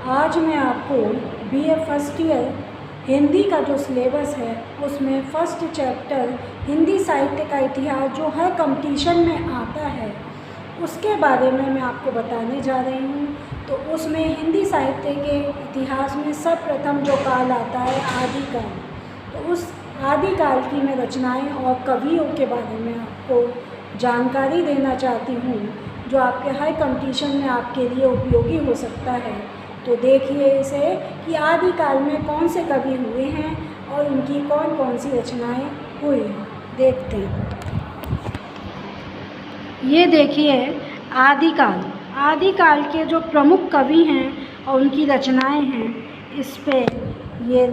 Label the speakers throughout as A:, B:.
A: आज मैं आपको बीए फर्स्ट ईयर हिंदी का जो सिलेबस है उसमें फर्स्ट चैप्टर हिंदी साहित्य का इतिहास जो हर कंपटीशन में आता है उसके बारे में मैं आपको बताने जा रही हूँ। तो उसमें हिंदी साहित्य के इतिहास में सर्वप्रथम जो काल आता है आदिकाल, तो उस आदिकाल की मैं रचनाएं और कवियों के बारे में आपको जानकारी देना चाहती हूँ जो आपके हर कंपटीशन में आपके लिए उपयोगी हो सकता है। तो देखिए इसे कि आदिकाल में कौन से कवि हुए हैं और उनकी कौन कौन सी रचनाएं हुई हैं, देखते हैं। ये देखिए आदिकाल, आदिकाल के जो प्रमुख कवि हैं और उनकी रचनाएं हैं, इस पे ये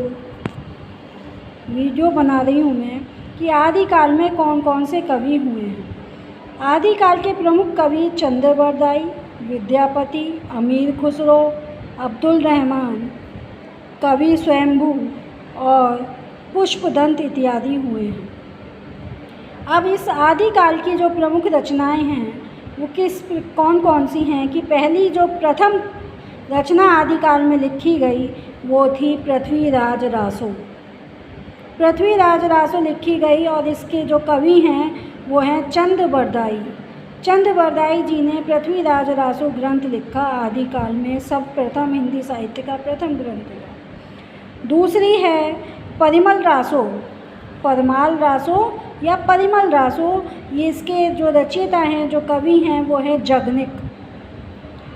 A: वीडियो बना रही हूँ मैं कि आदिकाल में कौन कौन से कवि हुए हैं। आदिकाल के प्रमुख कवि चंद्रबरदाई, विद्यापति, अमीर खुसरो, अब्दुल रहमान, कवि स्वयंभू और पुष्पदंत इत्यादि हुए हैं। अब इस आदिकाल की जो प्रमुख रचनाएं हैं वो कौन कौन सी हैं कि पहली जो प्रथम रचना आदिकाल में लिखी गई वो थी पृथ्वीराज रासो। पृथ्वीराज रासो लिखी गई और इसके जो कवि हैं वो हैं चंद्रबरदाई। चंद्रबरदाई जी ने पृथ्वीराज रासो ग्रंथ लिखा आदिकाल में, सर्वप्रथम हिंदी साहित्य का प्रथम ग्रंथ है। दूसरी है परिमल रासो, परमाल रासो या परिमल रासो। ये इसके जो रचयिता हैं, जो कवि हैं वो है जगनिक।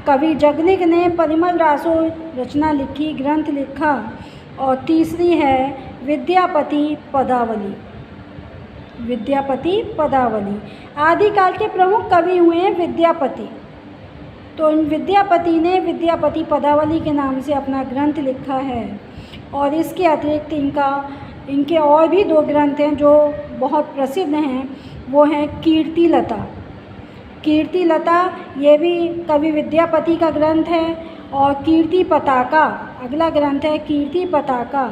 A: कवि जगनिक ने परिमल रासो रचना लिखी, ग्रंथ लिखा। और तीसरी है विद्यापति पदावली। विद्यापति पदावली आदिकाल के प्रमुख कवि हुए हैं विद्यापति। तो इन विद्यापति ने विद्यापति पदावली के नाम से अपना ग्रंथ लिखा है। और इसके अतिरिक्त इनके और भी दो ग्रंथ हैं जो बहुत प्रसिद्ध हैं, वो हैं कीर्तिलता। कीर्तिलता ये भी कवि विद्यापति का ग्रंथ है। और कीर्ति पताका अगला ग्रंथ है, कीर्ति पताका,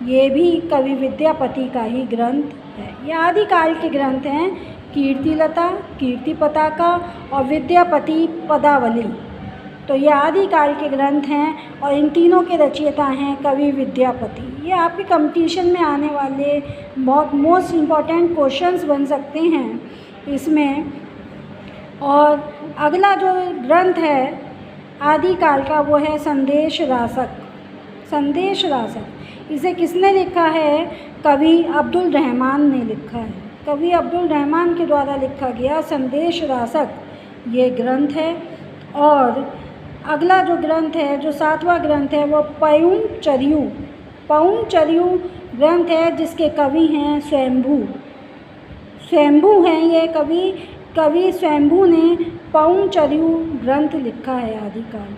A: ये भी कवि विद्यापति का ही ग्रंथ है। ये आदिकाल के ग्रंथ हैं, कीर्तिलता, कीर्ति पताका और विद्यापति पदावली। तो ये आदिकाल के ग्रंथ हैं और इन तीनों के रचयिता हैं कवि विद्यापति। ये आपके कंपटीशन में आने वाले बहुत मोस्ट इम्पॉर्टेंट क्वेश्चंस बन सकते हैं इसमें। और अगला जो ग्रंथ है आदिकाल का वो है संदेश रासक। संदेश रासक इसे किसने लिखा है? कवि अब्दुल रहमान ने लिखा है। कवि अब्दुल रहमान के द्वारा लिखा गया संदेश रासक ये ग्रंथ है। और अगला जो ग्रंथ है, जो सातवां ग्रंथ है, वो पयुम चरियू। पयुम चरियू ग्रंथ है जिसके कवि हैं स्वयंभू। स्वयंभू हैं ये कवि। कवि स्वयंभू ने पयुम चरियू ग्रंथ लिखा है आदिकाल।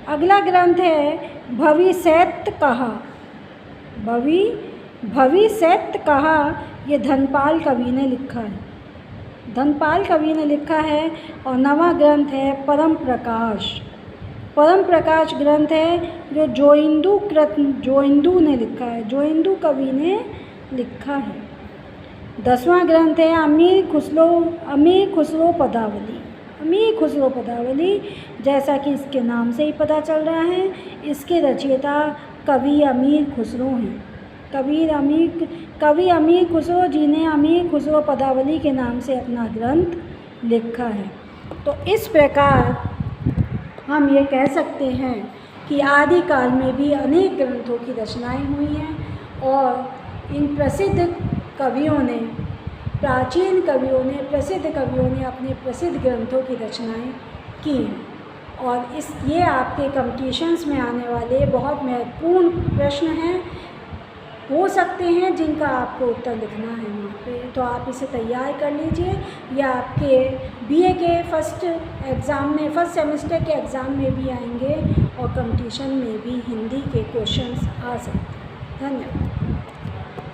A: अगला ग्रंथ है भविशैत्य कहा। भविशैत्य कहा ये धनपाल कवि ने लिखा है। धनपाल कवि ने लिखा है। और नवा ग्रंथ है परम प्रकाश। परम प्रकाश ग्रंथ है जो जोइंदू ने लिखा है। जोइंदू कवि ने लिखा है। 10वां ग्रंथ है अमीर खुसरो पदावली। अमीर खुसरो पदावली जैसा कि इसके नाम से ही पता चल रहा है, इसके रचयिता कवि अमीर खुसरो हैं। कवि अमीर खुसरो जी ने अमीर खुसरो पदावली के नाम से अपना ग्रंथ लिखा है। तो इस प्रकार हम ये कह सकते हैं कि आदिकाल में भी अनेक ग्रंथों की रचनाएं हुई हैं और इन प्रसिद्ध कवियों ने, प्राचीन कवियों ने, प्रसिद्ध कवियों ने अपने प्रसिद्ध ग्रंथों की रचनाएं की हैं। और ये आपके कंपटीशन्स में आने वाले बहुत महत्वपूर्ण प्रश्न हैं, हो सकते हैं, जिनका आपको उत्तर लिखना है वहाँ पे। तो आप इसे तैयार कर लीजिए। या आपके बीए के फर्स्ट सेमेस्टर के एग्ज़ाम में भी आएंगे और कंपटीशन में भी हिंदी के क्वेश्चंस आ सकते हैं। धन्यवाद।